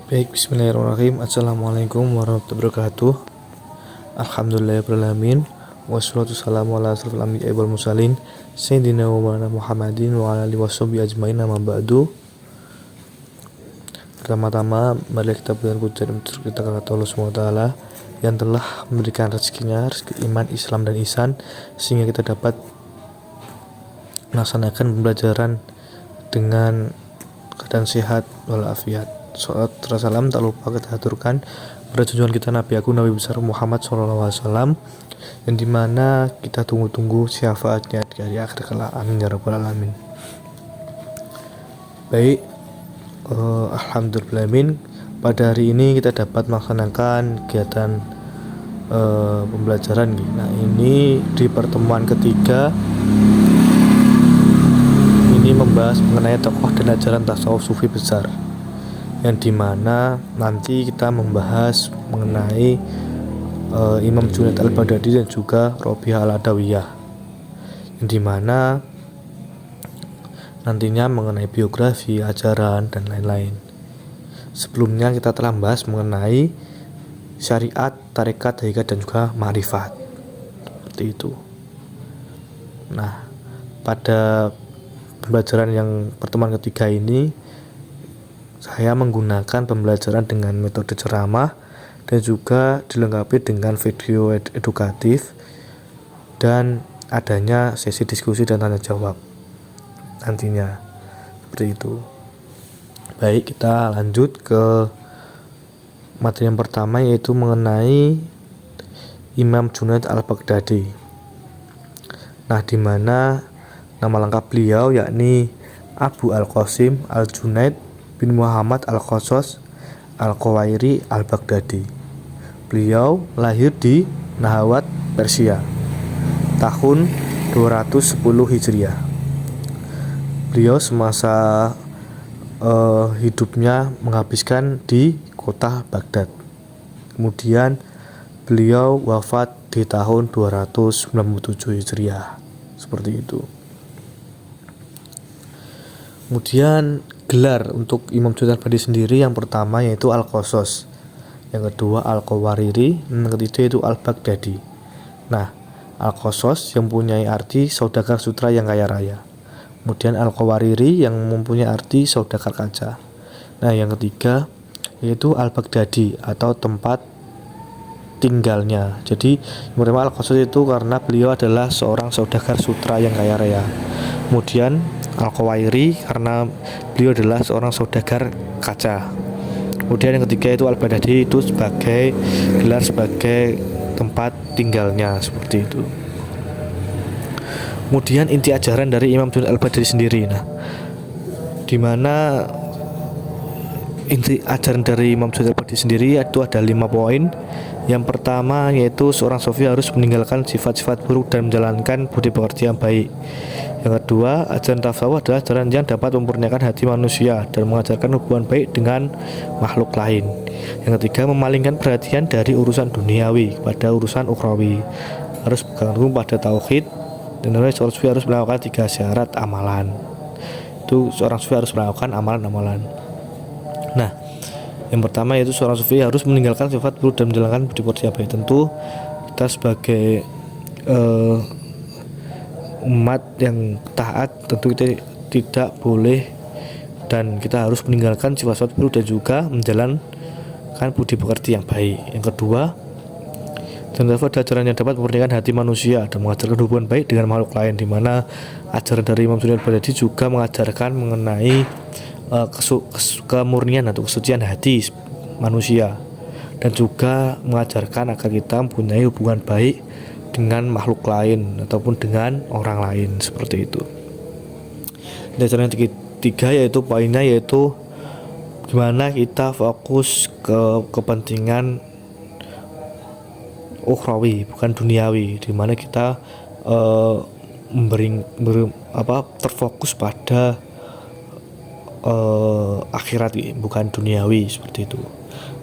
Baik, bismillahirrahmanirrahim. Assalamualaikum warahmatullahi wabarakatuh. Alhamdulillahirrahmanirrahim. Wassalatu wassalamu ala asrofil anbiya'i wal mursalin Sayyidina wa maulana Muhammadin wa ala alihi washabihi ajmain, amma ba'du. Pertama-tama, mari kita berikan puji dan kita kepada Allah SWT yang telah memberikan rezekinya, rezeki iman, Islam, dan ihsan, sehingga kita dapat melaksanakan pembelajaran dengan keadaan sehat walafiat. Salat salam tak lupa kita aturkan pada junjungan kita Nabi Agung Nabi besar Muhammad SAW, yang dimana kita tunggu-tunggu syafaatnya di hari akhir kelak. Amin ya rabbal alamin. Baik, alhamdulillah, pada hari ini kita dapat melaksanakan kegiatan pembelajaran. Nah, ini di pertemuan ketiga ini membahas mengenai tokoh dan ajaran tasawuf sufi besar, yang dimana nanti kita membahas mengenai Imam Junaid al-Baghdadi dan juga Robiah al-Adawiyah, yang dimana nantinya mengenai biografi, ajaran, dan lain-lain. Sebelumnya kita telah membahas mengenai syariat, tarekat, hakikat, dan juga ma'rifat, seperti itu. Nah, pada pembelajaran yang pertemuan ketiga ini saya menggunakan pembelajaran dengan metode ceramah dan juga dilengkapi dengan video edukatif dan adanya sesi diskusi dan tanya jawab nantinya, seperti itu. Baik, kita lanjut ke materi yang pertama, yaitu mengenai Imam Junaid al-Baghdadi. Nah, dimana nama lengkap beliau yakni Abu Al-Qasim Al-Junaid bin Muhammad Al-Qasas Al-Qawairi Al-Baghdadi. Beliau lahir di Nahawat, Persia, tahun 210 Hijriah. Beliau semasa hidupnya menghabiskan di kota Baghdad. Kemudian beliau wafat di tahun 297 Hijriah, seperti itu. Kemudian gelar untuk Imam Junaid al-Baghdadi sendiri, yang pertama yaitu Al-Qasas, yang kedua Al-Qawariri, yang ketiga yaitu Al-Baghdadi. Nah, Al-Qasas yang mempunyai arti saudagar sutra yang kaya raya. Kemudian Al-Qawariri yang mempunyai arti saudagar kaca. Nah, yang ketiga yaitu Al-Baghdadi atau tempat tinggalnya. Jadi yang pertama Al-Qasas itu karena beliau adalah seorang saudagar sutra yang kaya raya. Kemudian Al-Qawairi karena beliau adalah seorang saudagar kaca. Kemudian yang ketiga itu Al-Baghdadi itu sebagai gelar sebagai tempat tinggalnya, seperti itu. Kemudian inti ajaran dari Imam Junaid al-Baghdadi sendiri. Nah, dimana inti ajaran dari Imam Junaid al-Baghdadi sendiri itu ada 5 poin. Yang pertama yaitu seorang sufi harus meninggalkan sifat-sifat buruk dan menjalankan budi pekerti yang baik. Yang kedua, ajaran tasawuf adalah ajaran yang dapat memurniakan hati manusia dan mengajarkan hubungan baik dengan makhluk lain. Yang ketiga, memalingkan perhatian dari urusan duniawi kepada urusan ukhrawi. Harus berpegang teguh pada tauhid, dan seorang sufi harus melakukan 3 syarat amalan. Itu seorang sufi harus melakukan amalan-amalan. Nah, yang pertama yaitu seorang sufi harus meninggalkan sifat buruk dan menjalankan budi pekerti yang baik. Tentu kita sebagai umat yang taat, tentu kita tidak boleh dan kita harus meninggalkan sifat-sifat buruk dan juga menjalankan budi pekerti yang baik. Yang kedua, dan ada ajaran yang dapat memurnikan hati manusia dan mengajarkan hubungan baik dengan makhluk lain, di mana ajaran dari Imam Junaid al-Baghdadi juga mengajarkan mengenai kemurnian atau kesucian hati manusia, dan juga mengajarkan agar kita mempunyai hubungan baik dengan makhluk lain ataupun dengan orang lain, seperti itu. Dan ajaran yang ketiga yaitu poinnya yaitu gimana kita fokus ke kepentingan ukhrawi bukan duniawi, di mana kita terfokus pada akhirat bukan duniawi, seperti itu.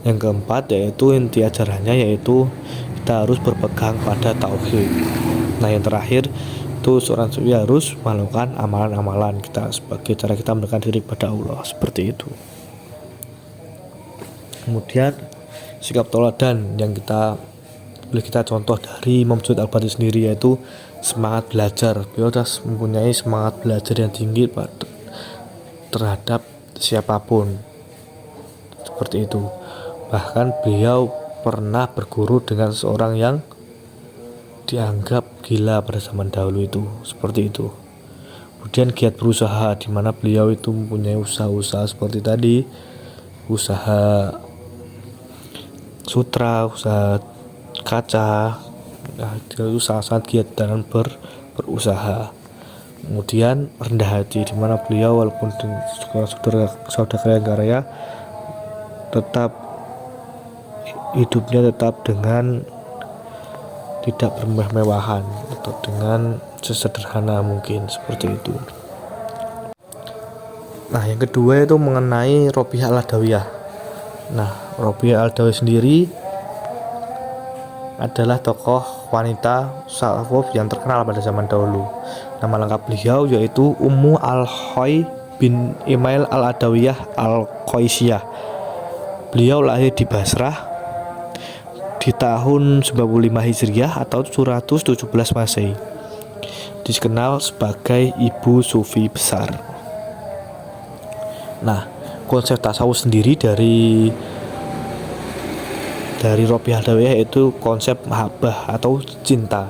Yang keempat yaitu inti ajarannya yaitu kita harus berpegang pada tauhid. Nah, yang terakhir itu seorang sufi harus melakukan amalan-amalan kita sebagai cara kita mendekatkan diri kepada Allah, seperti itu. Kemudian sikap teladan yang boleh kita contoh dari Imam Junaid Al-Bati sendiri, yaitu semangat belajar. Beliau sudah mempunyai semangat belajar yang tinggi terhadap siapapun, seperti itu. Bahkan beliau pernah berguru dengan seorang yang dianggap gila pada zaman dahulu itu, seperti itu. Kemudian giat berusaha, di mana beliau itu mempunyai usaha-usaha seperti tadi, usaha sutra, usaha kaca. Nah, itu sangat giat dalam berusaha. Kemudian rendah hati, di mana beliau walaupun saudara kaya tetap hidupnya tetap dengan tidak bermewah-mewahan atau dengan sesederhana mungkin, seperti itu. Nah, yang kedua itu mengenai Robiah Al-Adawiyah. Nah, Robiah Al-Adawiyah sendiri adalah tokoh wanita salafus yang terkenal pada zaman dahulu. Nama lengkap beliau yaitu Ummu Al-Khoy bin Imail Al-Adawiyah Al-Qoisiyah. Beliau lahir di Basrah di tahun 95 Hijriah atau 117 Masehi. Dikenal sebagai ibu sufi besar. Nah, konsep tasawuf sendiri dari Robiah Al-Adawiyah yaitu konsep mahabbah atau cinta,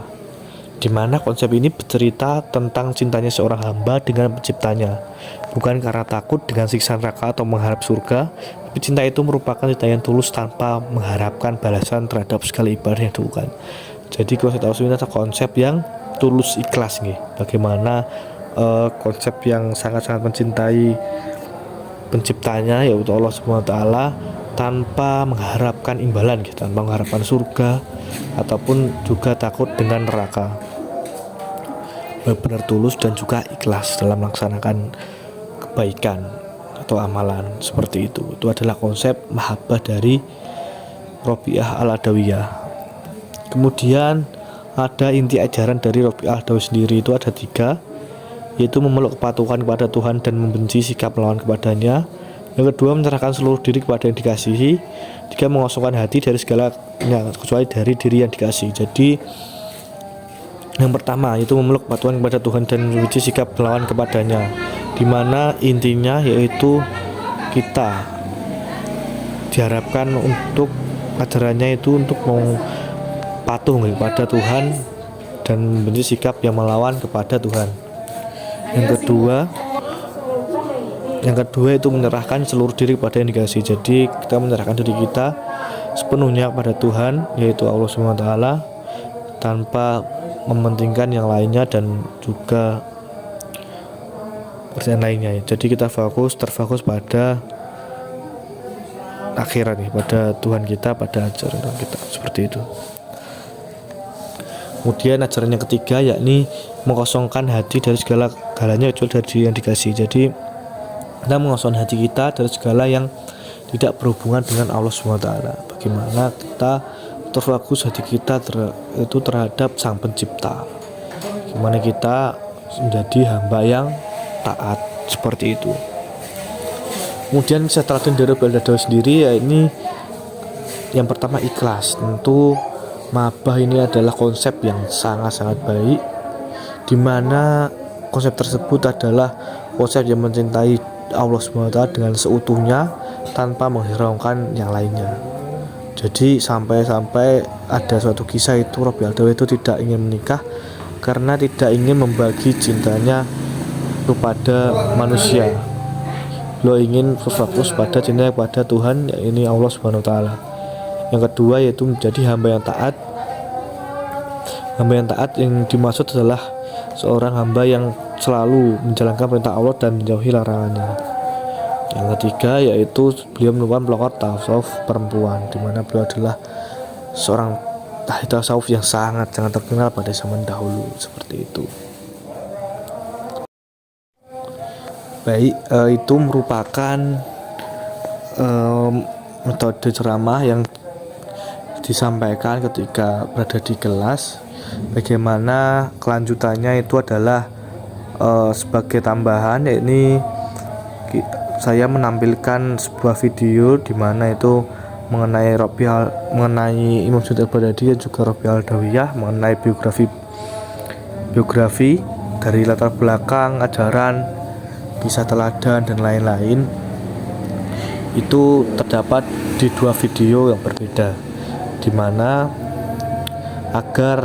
di mana konsep ini bercerita tentang cintanya seorang hamba dengan penciptanya, bukan karena takut dengan siksa neraka atau mengharap surga, tapi cinta itu merupakan cinta yang tulus tanpa mengharapkan balasan terhadap segala ibadah yang dilakukan. Jadi konsep tasawuf ini adalah konsep yang tulus ikhlas nih. Bagaimana konsep yang sangat-sangat mencintai penciptanya yaitu Allah Subhanahu wa taala tanpa mengharapkan imbalan gitu, tanpa mengharapkan surga ataupun juga takut dengan neraka. Benar-benar tulus dan juga ikhlas dalam melaksanakan kebaikan atau amalan, seperti itu. Itu adalah konsep mahabbah dari Robiah Al-Adawiyah. Kemudian ada inti ajaran dari Robiah Al-Adawiyah sendiri, itu ada 3, yaitu memeluk kepatuhan kepada Tuhan dan membenci sikap melawan kepadanya. Yang kedua, menyerahkan seluruh diri kepada yang dikasihi. 3, mengosongkan hati dari segalanya kecuali dari diri yang dikasihi. Jadi yang pertama itu memeluk kepatuhan kepada Tuhan dan membenci sikap melawan kepadanya, di mana intinya yaitu kita diharapkan untuk ajarannya itu untuk mau patuh kepada Tuhan dan membenci sikap yang melawan kepada Tuhan. Yang kedua itu menyerahkan seluruh diri kepada yang dikasih. Jadi kita menyerahkan diri kita sepenuhnya kepada Tuhan, yaitu Allah Subhanahu wa taala, tanpa mementingkan yang lainnya dan juga persen lainnya. Jadi kita terfokus pada akhirat nih, pada Tuhan kita, pada ajaran Tuhan kita, seperti itu. Kemudian ajaran yang ketiga yakni mengosongkan hati dari segala-galanya kecuali dari yang dikasih. Jadi kita mengosongkan hati kita dari segala yang tidak berhubungan dengan Allah SWT. Bagaimana kita terfokus hati kita itu terhadap Sang Pencipta. Bagaimana kita menjadi hamba yang taat, seperti itu. Kemudian setelah dari Robiah Al-Adawiyah sendiri, ya ini yang pertama ikhlas. Tentu mahabbah ini adalah konsep yang sangat-sangat baik, di mana konsep tersebut adalah konsep yang mencintai Allah SWT dengan seutuhnya tanpa menghiraukan yang lainnya. Jadi sampai ada suatu kisah itu Robiah Al-Adawiyah itu tidak ingin menikah karena tidak ingin membagi cintanya kepada manusia. Beliau ingin berfokus pada cinta kepada Tuhan, yaitu Allah Subhanahu wa taala. Yang kedua yaitu menjadi hamba yang taat. Hamba yang taat yang dimaksud adalah seorang hamba yang selalu menjalankan perintah Allah dan menjauhi larangannya. Yang ketiga yaitu beliau merupakan pelopor tasawuf perempuan, di mana beliau adalah seorang ahli tasawuf yang sangat terkenal pada zaman dahulu, seperti itu. Baik, itu merupakan metode ceramah yang disampaikan ketika berada di kelas. Bagaimana kelanjutannya itu adalah sebagai tambahan, yakni saya menampilkan sebuah video di mana itu mengenai Imam Junaid al-Baghdadi dan juga Rabi al-Adawiyah, mengenai biografi dari latar belakang, ajaran, kisah teladan dan lain-lain. Itu terdapat di 2 video yang berbeda, di mana agar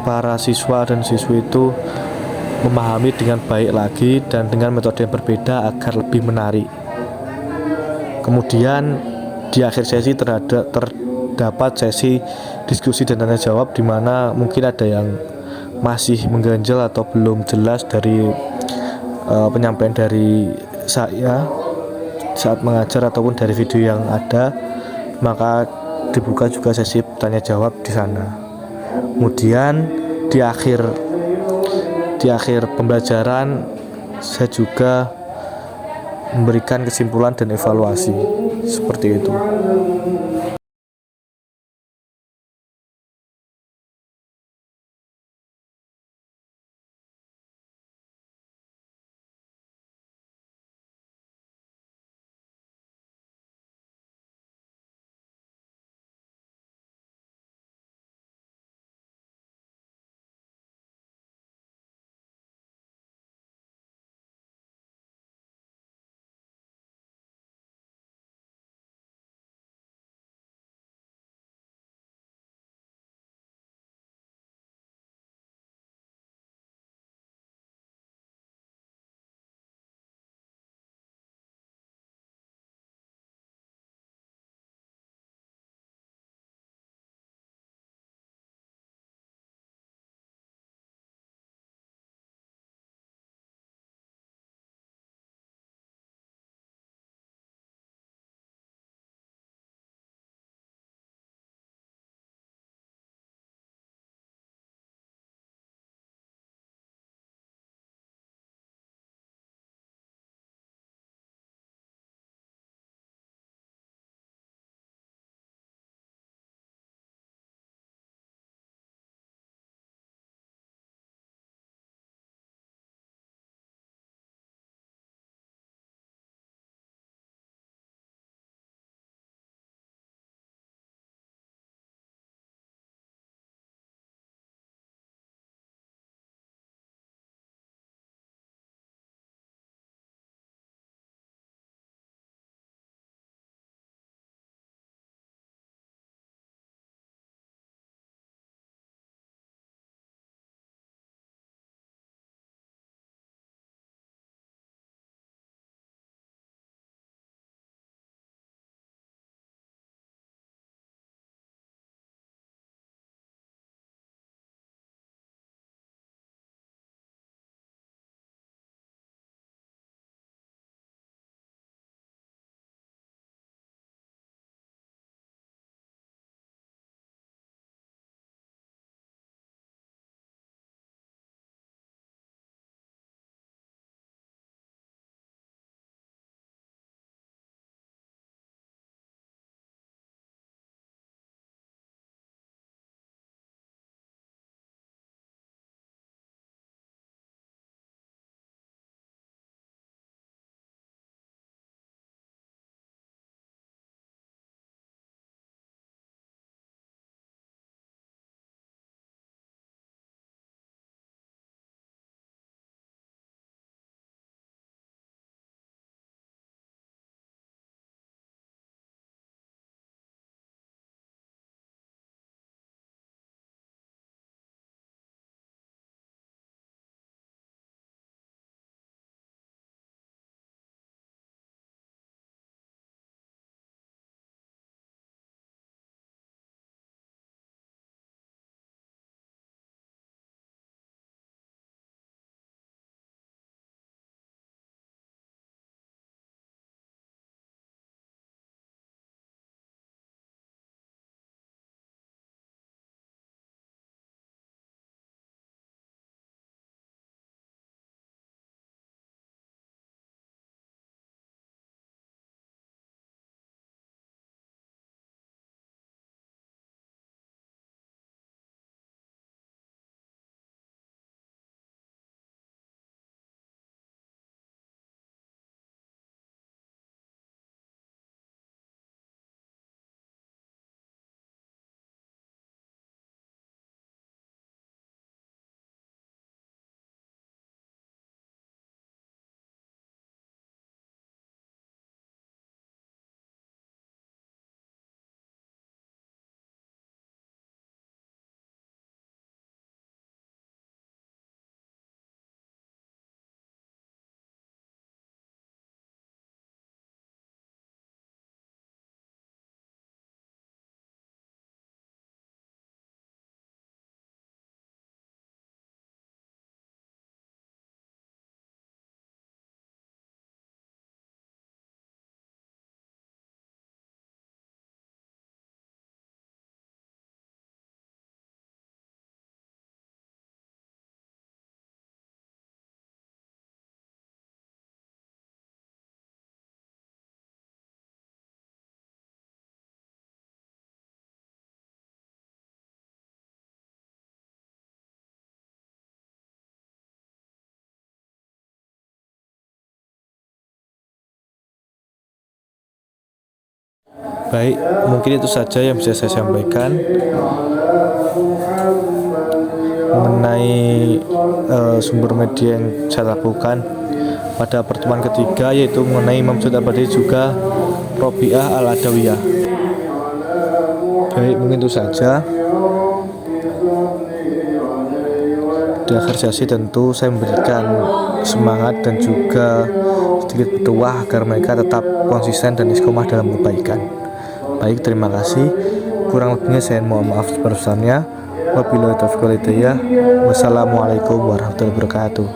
para siswa dan siswi itu memahami dengan baik lagi dan dengan metode yang berbeda agar lebih menarik. Kemudian di akhir sesi terdapat sesi diskusi dan tanya jawab, di mana mungkin ada yang masih mengganjal atau belum jelas dari penyampaian dari saya saat mengajar ataupun dari video yang ada, maka dibuka juga sesi tanya jawab di sana. Kemudian di akhir pembelajaran saya juga memberikan kesimpulan dan evaluasi seperti itu. Baik, mungkin itu saja yang bisa saya sampaikan mengenai sumber media yang saya lakukan pada pertemuan ketiga, yaitu mengenai Imam Syafi'i Al-Badawi juga Robiah Al-Adawiyah. Baik, mungkin itu saja. Di akhir sesi tentu saya memberikan semangat dan juga sedikit berdoa agar mereka tetap konsisten dan istiqomah dalam kebaikan. Baik, terima kasih. Kurang lebihnya saya mohon maaf sebesar-besarnya. Wabillahi taufiq wal hidayah. Wassalamualaikum warahmatullahi wabarakatuh.